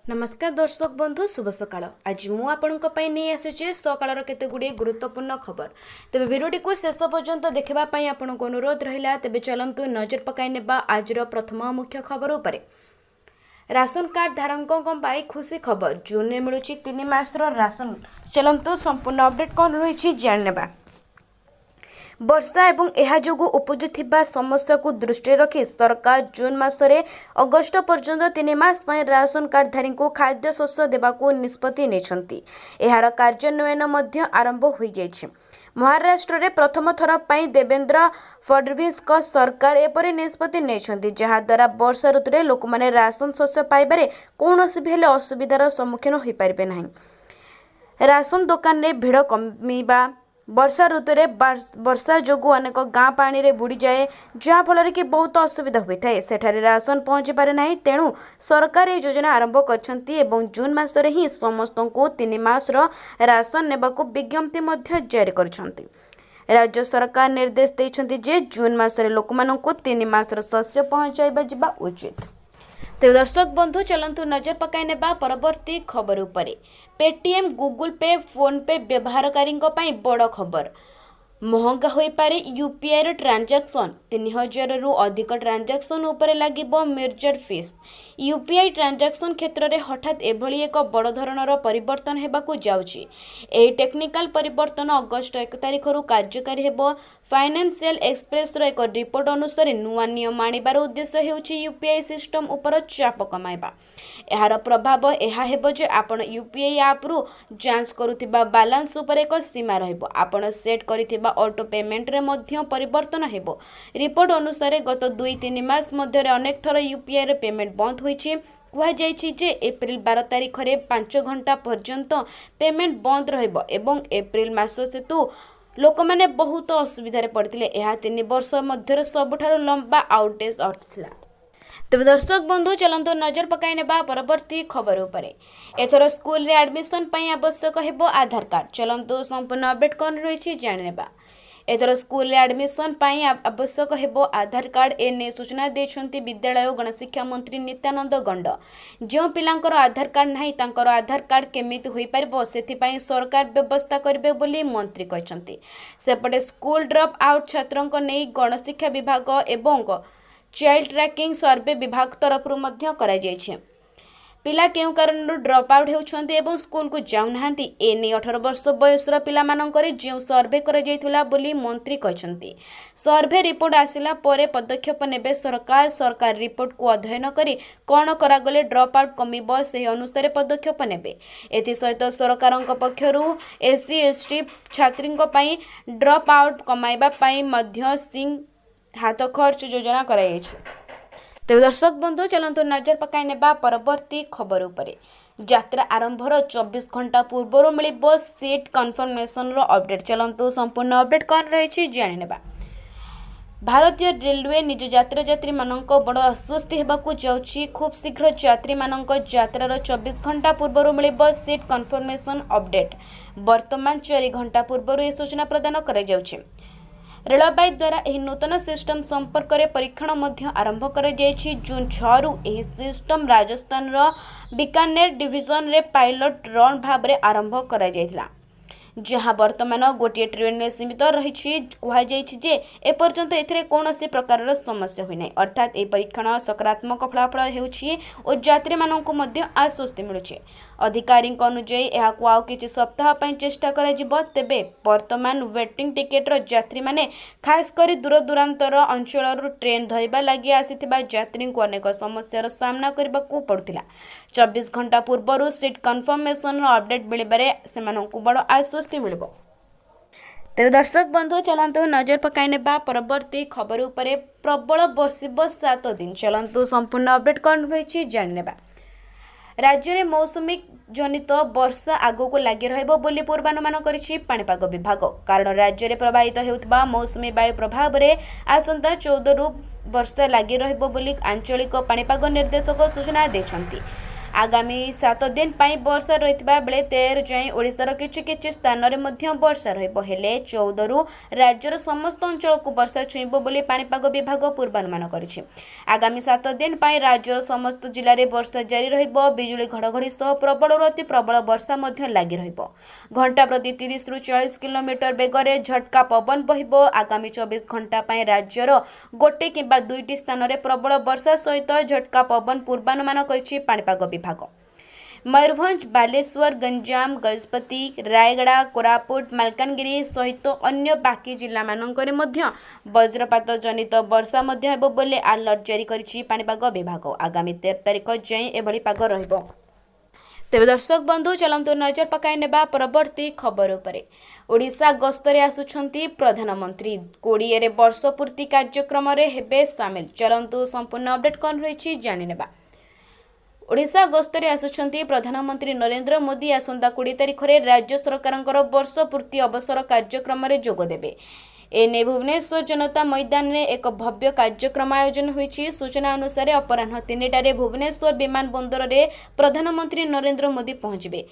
नमस्कार दर्शक बंधु शुभ सकाळ। आज मु आपणक पई नै आसीचे सकाळर केते गुडी गुरुत्वपूर्ण खबर। तबे वीडियोटी को शेष पर्यंत देखबा पई आपणक अनुरोध रहिला। तबे चलंतु नजर पकाई नेबा आजर प्रथम मुख्य खबर उपरे। राशन कार्ड धारकों पई खुशी खबर। जून में मिलुची 3 मासर राशन। चलंतु संपूर्ण अपडेट कोन रहिची जान नेबा। वर्षा एवं यह जो उपजुवा समस्या को दृष्टि रखी सरकार जून मासरे अगस्ट पर्यंत 3 मास राशन कार्डधारी को खाद्य शस्य देवाकू निष्पत्ति नेछंती। एहार कार्यान्वयन मध्य आरंभ हो जाइछि। महाराष्ट्र रे प्रथम थर पई देवेंद्र फडणवीस का सरकार एपरि निष्पत्ति नेछंती, जहा द्वारा वर्षा ऋतु रे लोक माने राशन शस्य पाइबारे कोनोसी भी हेले असुविधार सम्मुखीन होई पारिबे नाही। राशन दुकान रे भीड़ कमिबा, वर्षा ऋतु रे वर्षा जोगु अनेक गाँ पानी रे बुड़ी जाए, जहाँ फल कि बहुत असुविधा होता है। सेठारे राशन पहुँची पारे नहीं, तेणु सरकार ये योजना आरंभ करछंती एवं जून मासरे ही समस्त को 3 मासर राशन नेबाकू विज्ञप्ति मध्य जारी करछंती। राज्य सरकार निर्देश देछंती जे जून मासरे लोकमानंकू 3 मासर शस्य पहुँचाइबा जिबा उचित। तेज दर्शक बंधु चलंतु नजर पकाई नेबा परवर्ती खबर उपरे। पेटीएम, गूगल पे, फोन पे व्यवहारकारी बड़ खबर। महंगा हो पारे यूपीआई ट्रांजैक्शन। 3000 रु अधिक ट्रांजैक्शन उपरे लागिबो मेजर फीस। यूपीआई ट्रांजैक्शन क्षेत्र में हठात एभली एक बड़ धरणर परिवर्तन हेबाकू जाउछि। एही टेक्निकल परिवर्तन अगस्ट 1 तारिख रु कार्यकारी हेबो। फाइनेंशियल एक्सप्रेस एक रिपोर्ट अनुसार नुआ नियम आनिबार उद्देश्य हेउछि यूपीआई सिस्टम उपर चाप कमाइबा। एहार प्रभाव एहा हेबो जे आपण यूपीआई ऐप रु जांच करुथिबा बैलेंस उपर एक सीमा रहिबो। आपण सेट करिथिबा ऑटो पेमेंट रे मध्य परिवर्तन हेबो। रिपोर्ट अनुसार गत 2-3 मास मध्य अनेक थर यूपीआई रे पेमेंट बंद होइछि। कह जे एप्रिल 12 तारिख रे 5 घंटा पर्यंत पेमेंट बंद रहिबो एवं एप्रिल मास सेतु लोक माने बहुत असुविधा पड़ते। यह 3 वर्ष मध्य सबुठार लंबा आउटेज अटला। तेज दर्शक बंधु चलंतु नजर पकाई नेबा परवर्ती खबर उपरे। एथर स्कूल रे एडमिशन पई आवश्यक हेबो आधार कार्ड। चलंतु संपूर्ण अपडेट कोन रहिछि जानि नेबा। एथर स्कूल रे एडमिशन पई आवश्यक हेबो आधार कार्ड। एने सूचना देछंती विद्यालय और गणशिक्षा मंत्री नित्यानंद गंड। जो पिलांकर आधार कार्ड नाही तांकर आधार कार्ड केमिति होई परबो सेथि पई सरकार व्यवस्था करबे बोली मंत्री कहचंती। सेपटे स्कूल ड्रॉप आउट छात्रंक नै गणशिक्षा विभाग एवं चाइल्ड ट्रैकिंग सर्वे विभाग तरफ मध्य करा जायछि। पिला केउ कारण ड्रॉप आउट होउछंती एवं स्कूल को जाउ नाहंती एने 18 वर्ष बयसर पिला मानकरे जे सर्वे करा जायथिला बोली मंत्री कहचंती। सर्वे रिपोर्ट आसिला परे पदक्षेप नेबे सरकार। सरकार रिपोर्ट को अध्ययन करी कोन करा गले ड्रॉप आउट कमिबो से अनुसार पदक्षेप नेबे। एथि सहित सरकारक पक्षरु एससी एसटी छात्रींक पई ड्रॉप आउट कमाइबा पई मध्य सिंह हाथ खर्च योजना कराई। तेज दर्शक बंधु चलंतु नजर पकाई नेबा परवर्ती खबर उपरे। यात्रा आरंभर 24 घंटा पूर्व मिलिबो सीट कन्फर्मेशन रो अपडेट। चलंतु संपूर्ण अपडेट कोन रहिछि जानि नेबा। भारतीय रेलवे निज यात्री मानक बड़ आश्वस्ति हेबाकू जाउछि। खूब शीघ्र यात्री मानक यात्रार 24 घंटा पूर्व मिलिबो सीट कन्फर्मेशन अपडेट। वर्तमान 4 घंटा पूर्व यह सूचना प्रदान करा जाउछि। रेलवे द्वारा यह नूतन सिस्टम संपर्क में परीक्षण मध्य आरंभ कर जून 6 रु यह सिस्टम राजस्थान बीकानेर डिविजन रे पायलट रन भाव में आरंभ कर जहाँ वर्तमान गोटे ट्रेन में सीमित रही। कहुजे एपर्यंत एथिरे कौनसी प्रकार समस्या हुई ना, अर्थात ये परीक्षण सकारात्मक फलाफल होउछि और यात्री मानक मध्य आश्वस्ति मिलुछि। अधिकारी अनुଯାयी यह आउ किछि सप्ताह पई चेष्टा करा जिवो। तेबे वर्तमान वेटिंग टिकेट यात्री माने खास करी दूर दूरांतर अंचल ट्रेन धरिबा लागि आसीथिबा यात्री को अनेक समस्यार सामना करबा को पड़ुथिला। 24 घंटा पूर्व सीट कन्फर्मेशन अपडेट मिलबारे सेमानंकु बड़ आश्वस्ति मिलबो। तेज दर्शक बंधु चलंतु नजर पकाई नेबा परवर्ती खबर उपरे। प्रबल बर्षिबो 7 दिन। चलंतु संपूर्ण अपडेट कोन होइछि जानि नेबा। राज्य में मौसुमी जनित वर्षा आगो को लगी रहिबो बोली पूर्वानुमान करिछि पाणीपाग विभाग। कारण राज्य में प्रभावित हेउथिबा मौसुमी वायु प्रभाव रे आसंता 14 रु वर्षा लगी रहिबो बोली आंचलिक पाणीपाग निर्देशक सूचना देछंती। आगामी 7 दिन पर वर्षा रही बेले 13 जाए ओडिशार किछि किछि स्थान में वर्षा हेले 14 रु राज्यर समस्त अंचल को वर्षा छुईब बोली पाणीपाग विभाग पूर्वानुमान करिछि। आगामी 7 दिन पर राज्यर समस्त जिले में वर्षा जारी रहिबो। बिजुली घड़घड़ी सह प्रबल अति प्रबल वर्षा लगी रहिबो। घंटा प्रति 30 रु 40 किलोमीटर बेगरे झटका पवन बहिबो। आगामी 24 घंटा पर राज्यर गोटे किंबा दुईटी स्थान में प्रबल वर्षा सहित झटका पवन पूर्वानुमान करिछि पाणीपाग विभाग। मयूरभंज, बालेश्वर, गंजाम, गजपति, रायगड़ा, कोरापुट, मालकानगिरी सहित अन्य बाकी जिला मानकरे मध्य वज्रपात जनित वर्षा मध्य हेबो बोले अलर्ट जारी करिछि पाणीपाग विभाग। आगामी 13 तारिख जाए एभली पाग रहिबो। तेबे दर्शक बंधु चलंतु नजर पकाई नेबा परवर्ती खबर उपरे। ओडिशा गस्तरे आसुछंती प्रधानमंत्री 20 वर्ष पूर्ति कार्यक्रम रे हेबे शामिल। चलंतु संपूर्ण अपडेट कोन रहिछि जानि नेबा। ओडिशा गस्तरे आसुछंती प्रधानमंत्री नरेंद्र मोदी आसंता 20 तारिख रे राज्य सरकारंकर वर्ष पूर्ति अवसर कार्यक्रम रे जोग देबे। एने भुवनेश्वर जनता मैदान में एक भव्य कार्यक्रम आयोजन होईछि। सूचना अनुसार अपराह्न 3टारे भुवनेश्वर विमान बंदर रे प्रधानमंत्री नरेंद्र मोदी पहुंचबे।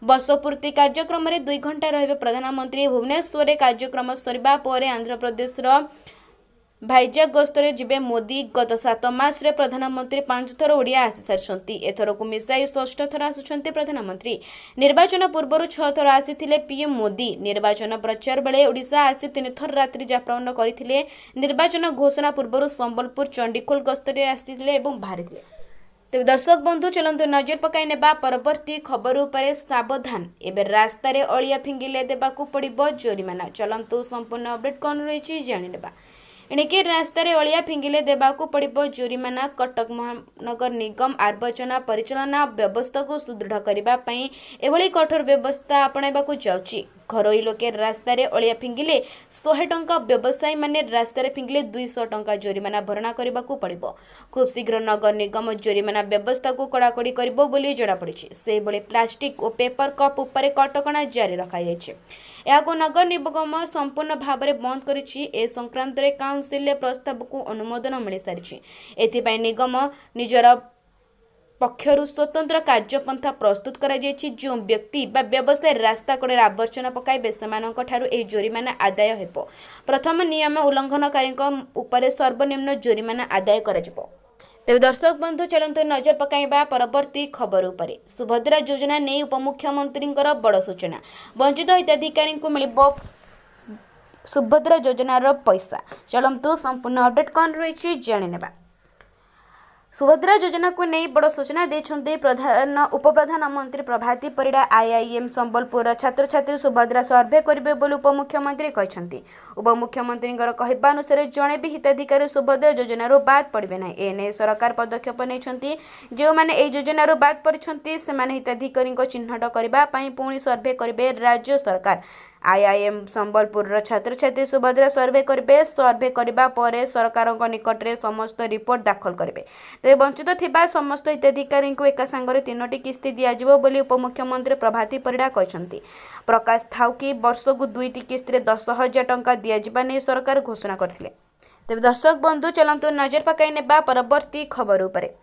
वर्ष पूर्ति कार्यक्रम रे 2 घंटा रहिबे प्रधानमंत्री। भुवनेश्वर कार्यक्रम सरिबा परे आंध्र प्रदेश रो भाईजाग गस्तरे जिबे मोदी। गत 7 मार्च रे प्रधानमंत्री 5 थर ओडिया आसी सारछंती। एथर को मिसाई 6ठ थर आसुछंती प्रधानमंत्री। निर्वाचन पूर्व 6 थर आसीथिले पीएम मोदी। निर्वाचन प्रचार बेले ओडिशा आसी 3 थर रात्रि जापन करथिले। निर्वाचन घोषणा पूर्व संबलपुर, चंडीखोल गस्तरे आसीथिले एवं बाहरिथिले। तेबे दर्शक बंधु चलंतु नजर पकाई नेबा परवर्ती खबर उपरे। सावधान, एबे रास्ता रे अलिया फिंगिले देबाकू पड़िबो जोरिमाना। चलंतु संपूर्ण अपडेट कोन रहिछि जानि नेबा। एणिके रास्ता रे अलिया फिंगिले देबाकू पड़िबो जोरिमाना। कटक महानगर निगम आवर्जना परिचालना व्यवस्था को सुदृढ़ करबा पई एभली कठोर व्यवस्था अपनाइबाकू जाउची। घरोई लोके रास्ता रे अलिया फिंगिले 100 टंका, व्यवसायी माने रास्ता रे फिंगिले 200 टंका जोरिमाना भरणा करबाकू पड़िबो। खूब शीघ्र नगर निगम जोरिमाना व्यवस्था को कड़ाकड़ी करबो बोली जड़ा पड़िछि। से बळे प्लास्टिक और पेपर कप उपरे कटकणा जारी रखा जायछि। याको नगर निगम संपूर्ण भाव में बंद करिछि। ए संक्रांत रे काउंसिल प्रस्ताव को अनुमोदन मिल सारिछि। एथिपाई निगम निजर पक्षरु स्वतंत्र कार्यपंथा प्रस्तुत करा जायछि। जो व्यक्ति बा व्यवसाय रास्ता कड़े आवर्जना पकाइबे सेमानक ठारु एही जोरिमाना आदाय हेबो। प्रथम नियम उल्लंघनकारी उपरे सर्वनिम्न जोरिमाना आदाय करा जिवो। तेबे दर्शक बंधु चलंतु नजर पकाइबा परवर्ती खबर उपरे। सुभद्रा योजना ने उपमुख्यमंत्री बड़ सूचना। वंचित हिताधिकारी को मिलिबो सुभद्रा योजनार पैसा। चलंतु संपूर्ण अपडेट कोन रहिछि जानि नेबा। सुभद्रा योजना को नहीं बड़ सूचना देछन्ते उपप्रधानमंत्री प्रभाती परिडा। आईआईएम संबलपुर छात्र छात्री सुभद्रा सर्वे करिवे बोली उपमुख्यमंत्री कहछन्ती। उपमुख्यमंत्री कहबा अनुसार जणे भी हिताधिकारी सुभद्रा योजनार बाद पड़िबे नै। एने सरकार पदक्षेप नैछन्ती। जो माने ए योजनार बाद पड़िछन्ती सेमाने हिताधिकारी चिन्हट करबा पई पुणी सर्वे करिवे राज्य सरकार। आईआईएम संबलपुर छात्र छात्री सुभद्रा सर्वे करिवे। सर्वे करबा परे सरकार निकट में समस्त रिपोर्ट दाखल करिवे। तेज वंचित थिबा समस्त हिताधिकारी को एका संगरे 3टी किस्ती दियाजिबो बोली उपमुख्यमंत्री प्रभाती परिडा कहछन्ती। प्रकाश थाउ कि वर्ष को 2टी किस्ती 10,000 टंका दियाजिबा नै सरकार घोषणा करथिले। तेज दर्शक बंधु चलंतु नजर पकाई नेबा परवर्ती खबर उपरे।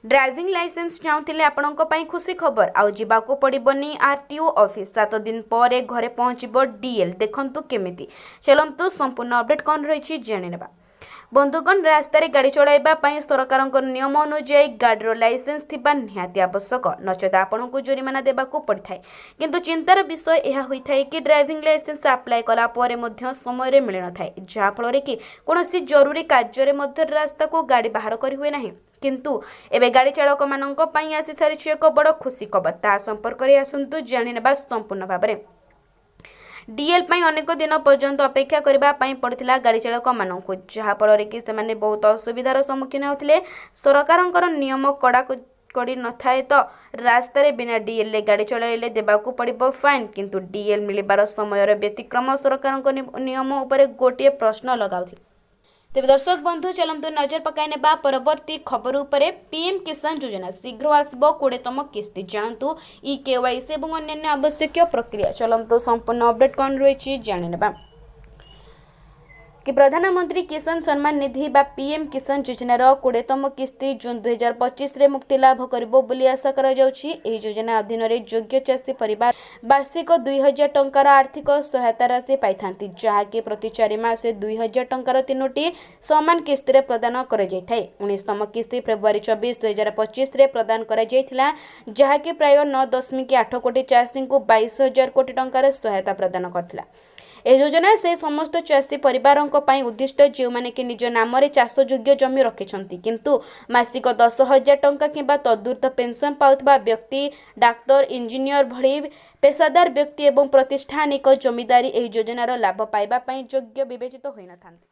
ड्राइविंग लाइसेंस चाहूले आपणों खुशी खबर। आउ जावाक पड़ोनी आरटीओ ऑफिस 7 दिन पर घरे पहुँचब डीएल। देखंतु केमिति। चलंतु संपूर्ण अपडेट कौन रही जानि नेबा। बंधुगण, रास्ता रे गाड़ी चलाइबा सरकार नियम अनुଯାयी गाड़ीर लाइसेंस थिबा निहाती आवश्यक। नचेत आपण को जोरिमाना देबाकू पड़िथाय। किंतु चिंतार विषय यह होइथाय कि ड्राइविंग लाइसेंस अप्लाई कला परे मध्य समय रे मिल न थाय, जहा फल रे कि कोनोसी जरूरी कार्य रे मध्य रास्ता को गाड़ी बाहर करि हुए नाही। किंतु एबे गाड़ी चालक मानक पई आसी सारिछि एक बड़ खुशी खबर। ता संपर्क रे आसंतु जानि नेबा संपूर्ण भाबरे। डीएल पई अनेक दिन पर्यंत अपेक्षा करबा पई पड़थिला गाड़ी चालक मानक, जहा फल रे कि सेमाने बहुत असुविधार सम्मुखीन होथिले। सरकारंकर नियम कड़ा कड़ी न थाए तो रास्ता रे बिना डीएल ले गाड़ी चलाइले देबाकू पड़िबो फाइन। किंतु डीएल मिलिबार समय व्यतिक्रम सरकारंक नियम उपरे गोटे प्रश्न लगाउथि। तेज दर्शक बंधु चलंतु नजर पकाई नेबा परवर्ती खबर उपरे। पीएम किसान योजना शीघ्र आसबो 20तम किस्ती। जानतु ई केवाईसी एवं अन्य आवश्यक प्रक्रिया। चलंतु संपूर्ण अपडेट कौन रही जानि नेबा। कि प्रधानमंत्री किसान सम्मान निधि बा पीएम किसान योजनार 20तम किस्ती जून 2025 रे मुक्ति लाभ करिबो बोली आशा करा जाउछि। एही योजना अधीन रे योग्य चाषी परिवार वार्षिक 2000 टंकार आर्थिक सहायता राशि पाइथांती, जहाँकि प्रति 4 मासे 2000 टंकार 3टी समान किस्ती रे प्रदान करा जायथाय। 19तम किस्ती फेब्रुआरी 24 2025 रे प्रदान करा जायथिला, जहाँकि प्राय 9.8 कोटी चाषी को 22,000 कोटी टंकार सहायता प्रदान करथिला। ए योजना से समस्त चाषी परिवारों उद्दिष्ट जो माने कि निज नाम चाष योग्य जमी रखिछंती किंतु मासिक 10,000 टंका किंबा तदूर्ध पेंशन पाउथबा व्यक्ति, डाक्तर, इंजीनियर भली पेशादार व्यक्ति एवं प्रतिष्ठानिक जमीदारी एही योजनार लाभ पाइबा पई योग्य विवेचित होई नथांती।